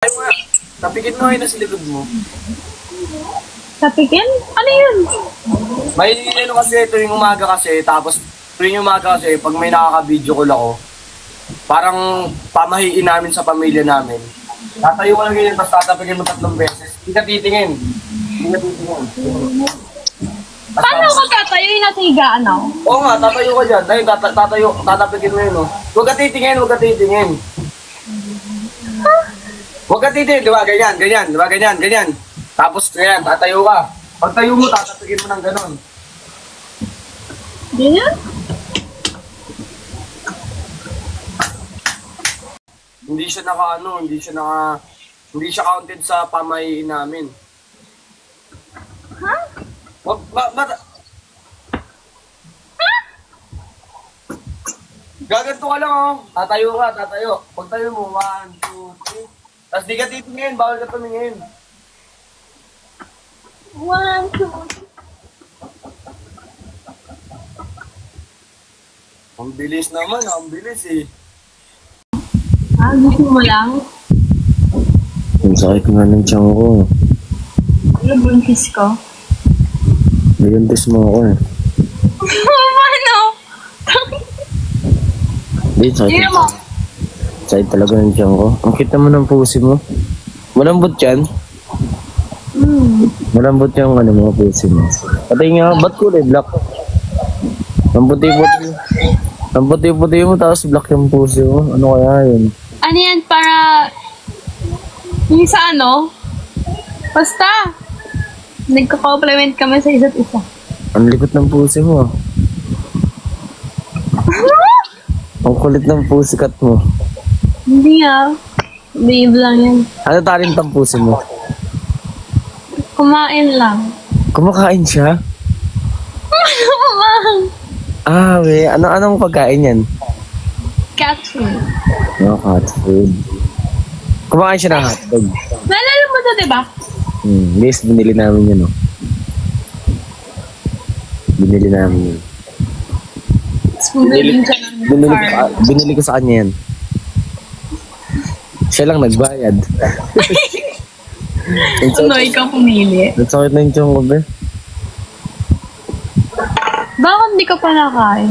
Ay mo, tapikin mo yun na sa likod mo. Tapikin? Ano yun? May ano kasi tuwing umaga kasi, tapos tuwing umaga kasi, pag may nakaka-video call ako, parang pamahiin namin sa pamilya namin. Tatayo ko lang ganyan, tapos tatapikin mo 3 beses. Hindi ka titingin. Hindi ka titingin. Paano ko tatayo yung nasa higaan ako? Oo nga, tatayo ka dyan. Ayun, tatapikin mo yun, no? Huwag ka titingin, huwag ka titingin. Huwag ka titingin, di ba? Ganyan, ganyan, di ba? Ganyan, ganyan. Tapos, ganyan, tatayo ka. Pag tayo mo, tatapikin mo ng ganon. Ganyan? Hindi siya hindi siya counted sa pamahiin namin. Ha? Gaganto ka lang, oh. Tatayo ka, tatayo. Pag tayo mo, 1, 2, 3. Tapos di ka titingin, bawal ka tumingin. 1, 2. Ang bilis naman, ang bilis eh. Gusto mo lang? Ang sakit nga ng tiyan ko. Ano buntis ko? Binuntis mo ako eh. Paano? Hindi, sakit. Hindi mo. Sakit talaga ng tiyan ko. Ang kita mo ng pusi mo. Malambot yan. Malambot yung ano mo, pusi mo. Patay nga, ba't kulay black? Ang puti-puti. Ang puti-puti mo, tapos black yung pusi mo. Ano kaya yun? Ano yan para... Yung sa ano? Basta. Nagko-compliment kami sa isa't isa. Ang likot ng pusi mo. Ang kulit ng pusikat mo. Hindi Babe lang yan. Ano talent ang pusi mo? Kumain lang. Kumakain siya? Ah, we. Anong pagkain yan? Cat food. No, cat food. Kumakain siya ng hotdog. Naalala mo to, diba? Yes, binili namin yun, oh. Binili namin yun. Binili ko sa kanya yan. Siya lang nagbayad. Ano, ikaw pumili? Nagsakit na yung tiyong ko, be. Bakit hindi ka pa nakain?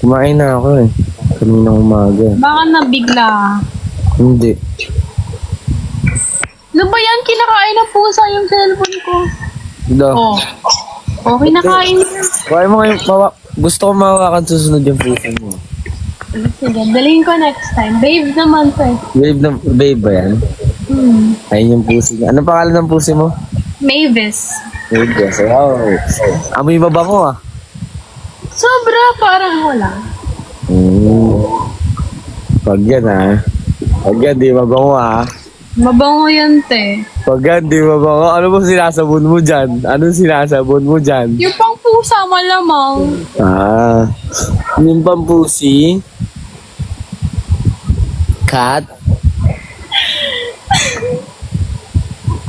Kumain na ako eh. Kaninang umaga. Baka nabigla ka. Hindi. Ano ba yan? Kinakain ng pusa yung cellphone ko. Hindi. Oh. Okay, nakain na. Kaya mo ngayon, gusto ko mawakan susunod yung puso mo. Sige, dalhin ko next time. Babe naman to eh. Babe ba yan? Ayun yung puso niya. Anong pangalan ng puso mo? Mavis. Mavis. Wow. Amoy mabango ah. Sobra, parang wala. Pag yan ah. Pag yan, di mabango ah. Mabango yan, te. Pag yan, di mabango. Ano mo sinasabon mo dyan? Anong sinasabon mo dyan? Yung pang pusa, malamang. Ah. Yung pampusi. Cat.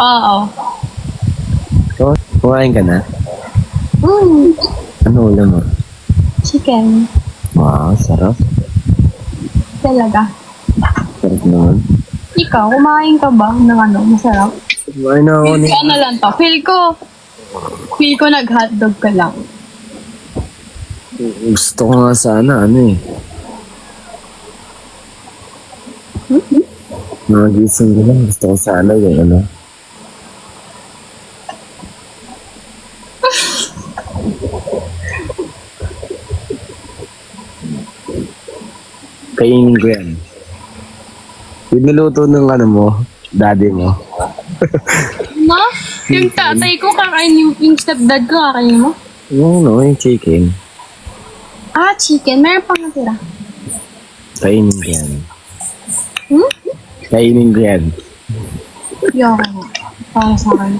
Oo. Kumain ka na? Ano ulam mo? Chicken. Wow, sarap. Talaga. Sarap naman. Ikaw, kumain ka ba ng ano, masarap? Kumain na ako. Ano lang to? Feel ko nag-hotdog ka lang. Gusto ko nga sana, ano eh. Nagising ko lang. Gusto ko sana yung ano. Kainin ko yan. Yung niluto ng ano mo, daddy mo. Ma? Yung tatay ko kakain yung stepdad ko kakain mo? Yung chicken. Chicken. Meron pang natira. Kainin ko yan. Hmm? Kainin ko yan. Yoko. Para sa akin.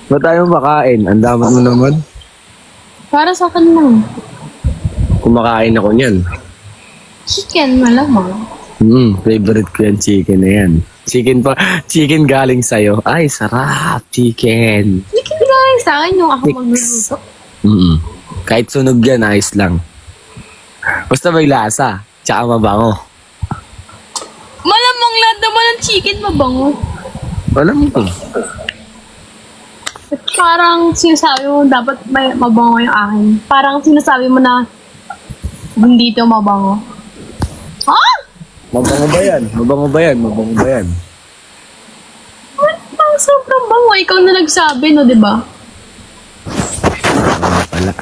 Ba't tayo makain? Ang damat mo naman. Para sa akin lang. Kumakain ako niyan. Chicken, malamang. Favorite ko yan, chicken na yan. Chicken galing sa'yo. Ay, sarap, chicken. Chicken galing sa akin yung ako magluluto. Kahit sunog yan, ayos lang. Basta may lasa, tsaka mabango. Malamang Malamang lahat naman ng chicken mabango. Alam ko. At parang sinasabi mo dapat may mabango yung akin. Parang sinasabi mo na hindi ito mabango. Ha? Mabango ba yan? Mabango ba yan? Mabango ba yan? Parang sobrang bango. Ikaw na nagsabi, no, di ba? Wala.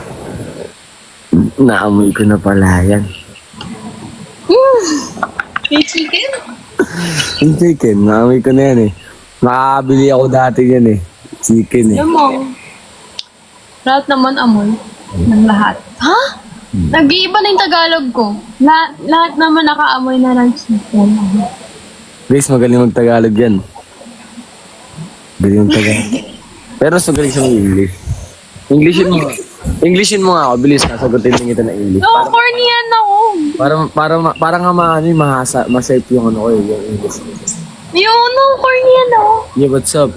Naamoy ko na pala yan. May chicken? Yung chicken, naamoy ko na yan eh. Makakabili ako dati yan eh. Chicken eh. Alam mo, lahat naman amoy. Ng lahat. Ha? Nag-iiba na yung Tagalog ko. Lahat naman nakaamoy na ng chicken. Guys, magaling mag-Tagalog yan. Magaling mag-Tagalog. Pero sugaling sa English. Englishin mo nga ako. Bilis na, sagutin din kita na English. No, corny yan ako. Para nga masafe yung ano ko eh, yung English. Yun, no, corny yan ako. Yeah, what's up?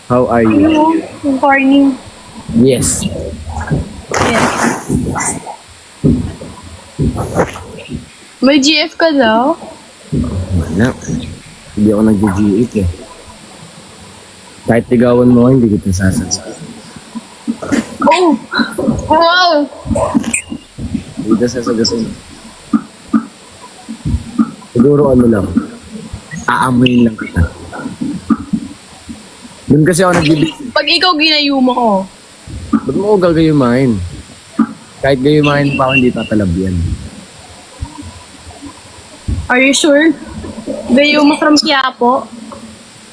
How are you? Ano, yung corny. Yes. Yes. May GF ka daw? Wala. Hindi ako nag-G8 eh. Kahit tigawan mo, hindi kita sasagot. Oh! Wow! Hindi kita sasagutin. Siguro ano lang, aamoyin lang kita. Doon kasi ako nagbibig. Pag ikaw ginayuma ko, Ba't mo ko gagayumahin? Kahit gayumahin pa ako, hindi tatalab yan. are you sure? Gayuma from Quiapo?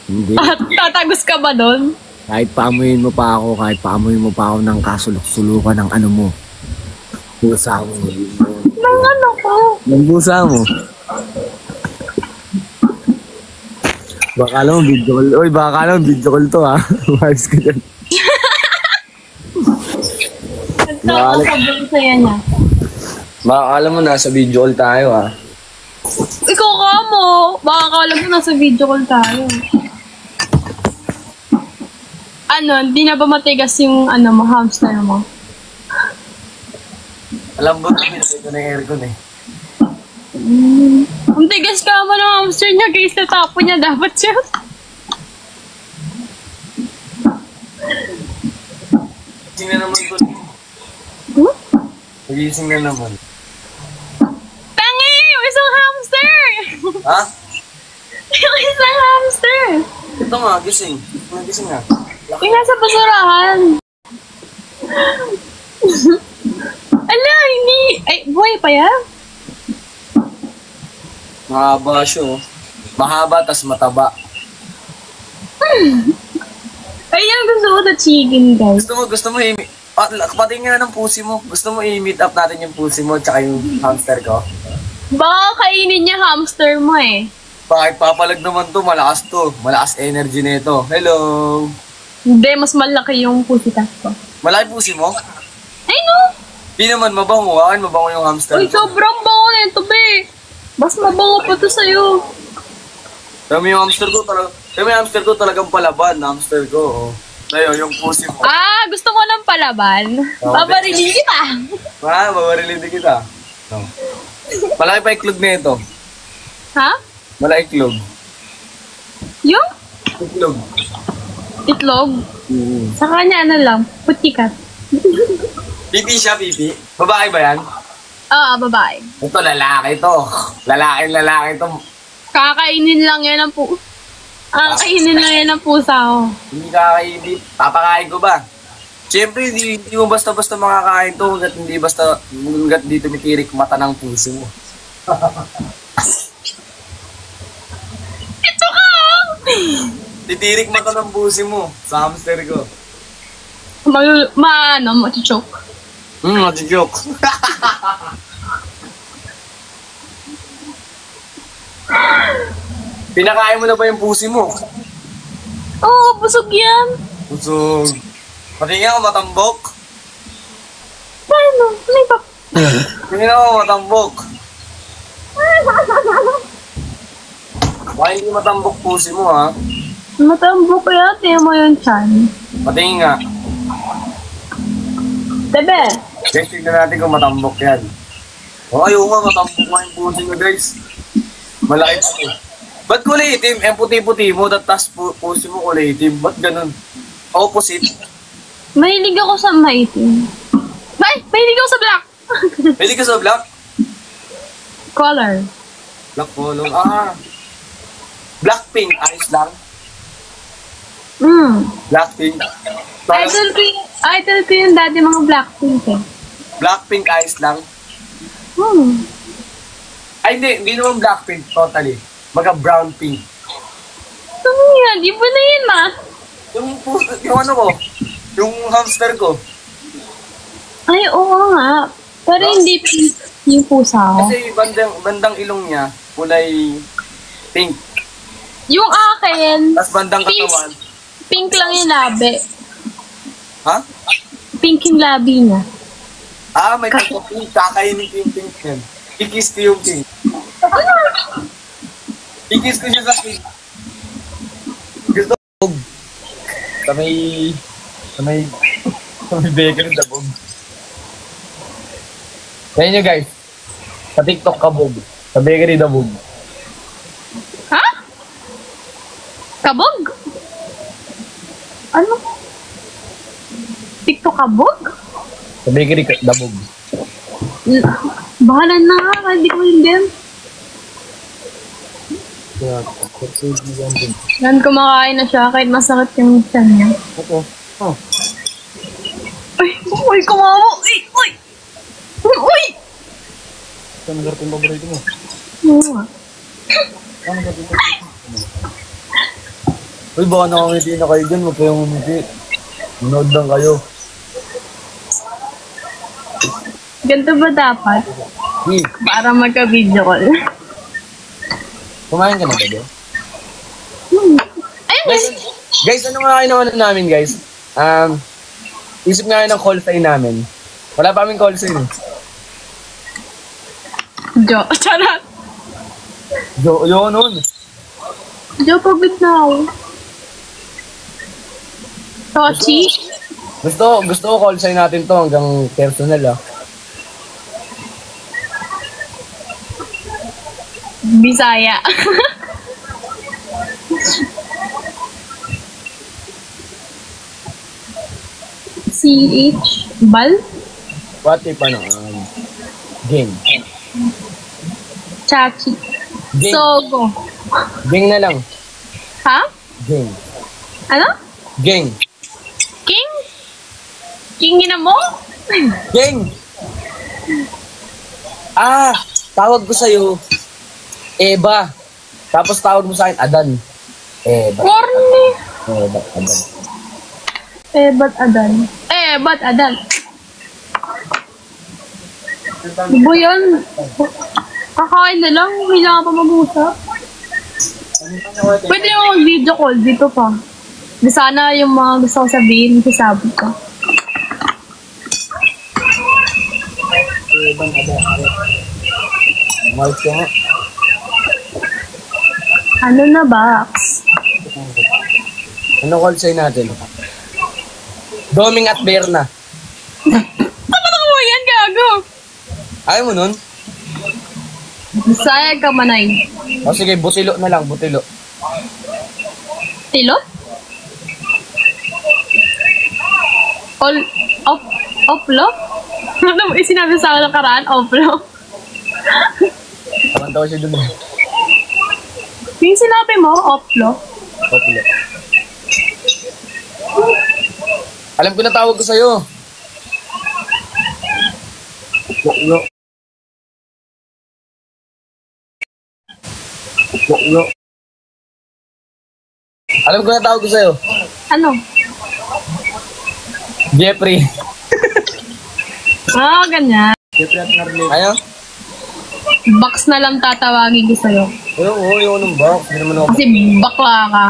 Hindi. Tatagos ka ba doon? Kahit paamuyin mo pa ako ng kasulok-sulukan ng ano mo. Pusa mo. Nang ano ko? Ng pusa mo. Baka lang video call. Uy, baka lang video call to ha. Maayos ka dyan. Nagtaka ka doon saya niya. Baka alam mo nasa video call tayo ha. Ikaw ka mo. Baka akala mo nasa video call tayo. Ano, di na ba matigas yung ano mo, hamster mo? Alam mo, ito na yung aircon eh. Ang tigas ka mo ng hamster niya, guys, sa tapo niya dapat siya. Gising na naman ko. Hmm? Gising na naman. Tangi! Yung isang hamster! Ha? Yung isang hamster! Ito nga, gising. Gising nga. Yung nasa basurahan. Ala, hindi. Ay, buhay pa yan? Mahaba siya oh. Mahaba, tas mataba. Ay, yung gusto ko sa chicken, guys. Gusto mo i-meet. Pati nga ng pusi mo. Gusto mo i-meet up natin yung pusi mo tsaka yung hamster ko? Baka kainin niya hamster mo eh. Bakit papalag naman to? Malakas to. Malakas energy nito. Hello! Hindi, mas malaki yung pussycat ko. Malaki pusi mo? Ay, no! Di naman mabango. Akin mabango yung hamster Uy, ko. sobrang bango na ito, be. Mas mabango pa to sa'yo. Pero yung hamster ko talaga. Pero yung hamster ko talagang palaban. Hamster ko. Oh. Ayun, yung pusi mo. Ah, gusto ko ng palaban. Oh, Babarilin kita. Ha? Mabarilin din kita. No. Malaki pa iklog na ito. Ha? Malaki iklog. Yung Iklog. itlog? Sa kanya, ano lang, putikat. Pipi siya, pipi. Babae ba yan? Oo, babae. Ito, lalaki to. Lalaki to. Kakainin lang yan ang kainin lang yan ang pusa ko. Hindi kakainin. Papakain ko ba? Siyempre, hindi mo basta-basta makakain to hanggat hindi tumitirik mata ng puso mo. Ito ka! Titirik mata ng puso mo sa hamster ko. Machuchoke. Joke. Pinakain mo na ba yung pusi mo? Oo, busog yan. Busog. Pati nga ako matambok. Paano? May pa... Tingnan ako matambok. Baka hindi matambok pusi mo ha. Matambok kaya, tiyan mo yung chan. Pati nga. Bebe! Guys, tignan natin kung matambok yan. O ayaw nga, matambok nga yung pusi mo guys. Malaki puti. Ba't kulay itim? Eh, puti-puti mo, tapos puso mo kulay itim. Ba't ganun? Opposite. Mahilig ako sa maitim. Ay, mahilig ako sa black. Pwede ka sa black? Color. Black color. Blackpink, ayos lang. Blackpink. Idol ko yung dati mga Blackpink eh. Blackpink, ayos lang. Ay, hindi naman Blackpink, totally. Mga brown pink. Ano yan? Iba na yun Yung ano ko, yung hamster ko. Ay, oo nga. Pero hindi pink yung pusa ko. Kasi bandang ilong niya, kulay pink. Yung akin, Tapos bandang katawan. pink lang yung labi. Ha? Pink yung labi niya. May pink. Kakainin ko yung pink yan. Kikis ko yung pink. Kikis ko siya sa pink. Gusto ko. Sa may bakery dabog. Kaya nyo guys, sa TikTok kabog. Sa bakery dabog. Ha? Kabog? Ano? TikTok kabog? Sa bakery dabog. Bahala na nga, hindi ko hindi. Yan, kumakain na siya kahit masakit yung tiyan niya. Oo. Oh. Uy, kumawa! Uy! Uy! Saan nagar kong paborito mo? Oo nga. Uy, baka nakangiti na kayo dyan. Huwag kayong umiti. Manood lang kayo. Ganito ba dapat? Para magka-video call. Kumain ka na ba doon? Ayun! Guys, ano nga kayo naman namin, guys? Isip nga kayo ng call sign namin. Wala pa aming call sign. Charot! Yun nun. Pagod na ako. Tochi? Gusto ko call sign natin to hanggang personal Bisaya. CH? Bal? What if Ging. Chachi. Ging. Sogo. Ging na lang. Ha? Ging. Ano? Ging. King? Kingin na mo? Ging! Tawag ko sa'yo, Eva. Tapos tawag mo sa akin, Adan. Eva. Corny. Eva, Adan. Ba't Adan? Ba't Adan? Ibo yan. Kakain na lang. Kailangan pa mag-usap. Pwede yung mag-video call dito pa. Di sana yung mga gusto ko sabihin, sasabi ko. Mahal ko nga. Ano na, Bax? Ano call sign natin? Doming at Berna. Ano mo yan, gago? Ayaw mo nun? Bisaya ka manay. O sige, butilo na lang, butilo. Tilo? Oplo? Ano mo sinabi sa akin ng karaan? Oplo? Taman daw siya dun. Yung sinabi mo, Oplo? Butilo. Alam ko na tawag ko sa'yo. Butilo. Butilo. Alam ko na tawag ko sa'yo. Ano? Jeffrey. Ganyan. Jeffrey at Marlene. Ayaw? Box na lang tatawagin ko sa'yo. Ayaw nung box. Hindi naman ako. Kasi bakla ka.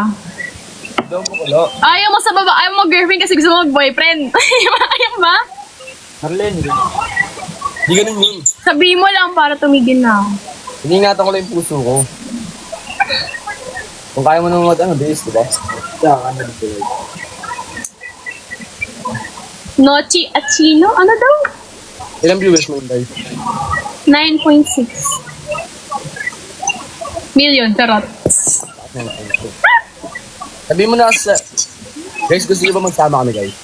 Daw mo kulo. Ayaw mo sa baba, ayaw mo girlfriend kasi gusto mo mag-boyfriend. Ayaw ba? Marlene. Hindi ganun yun. Sabihin mo lang para tumigil na ako. Iningatan ko lang yung puso ko. Kung kaya mo naman base, diba? Nochi at Chino? Ano daw? Ilang viewers mo tayo? 9.6. Million, charot. Sabi mo na sa... Guys, gusto niyo ba magsama kami, guys?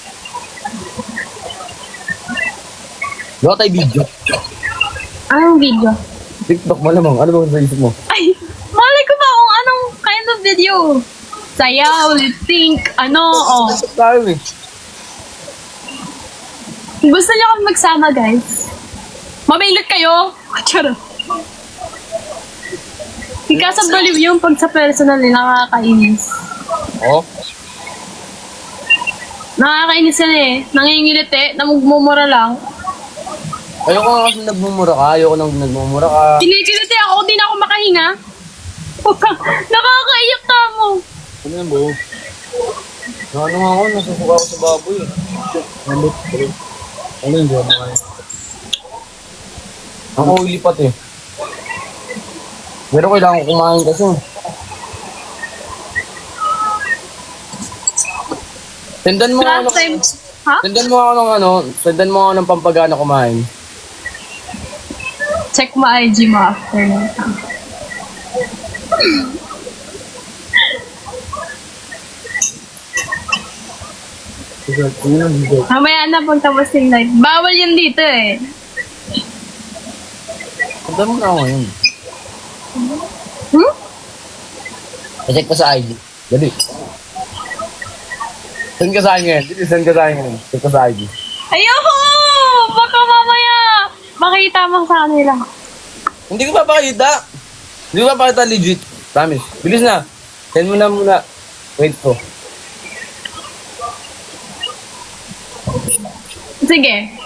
Gawa tayo video. Anong video? TikTok malamang. Ano ba sa isip mo? Ay, malay ko ba kung anong kind of video? Sayaw, lip sync, ano, oh. Tayo eh. Gusto niyo kami magsama, guys? Mabailot kayo? Charot. Ikasab baliw yung pag sa personal nakakainis. Oh? Nakakainis yan eh. Nangingilit eh. Namugmumura lang. Ayoko nga kasi nagmumura ka. Ayoko nang nagmumura ka. Kinikilit eh ako. Di na ako makahinga. Nakakaiyak ka mo. Ano yan, bo? Ano nga ako? Nasusuka ako sa baboy eh. Ano yun, diyan? Ako ilipat eh. Pero kailangan ko kumain kasi. Sendan mo ako Last time. Ha? Sendan mo ako ng ano, sendan mo ako ng pampagana kumain. Check mo IG mo after na. Mamaya na pag tapos yung live. Bawal yun dito eh. Sendan mo na ako ngayon. Hmm? I-check ko sa IG. Dali. Send ka sa akin ngayon. Dili, send ka sa akin ngayon. Check ko sa IG. Ayoko! Baka mamaya makita mo sa kanila. Hindi ko papakita. Hindi ko papakita legit. Promise. Bilis na. Send mo na muna. Wait ko. Sige.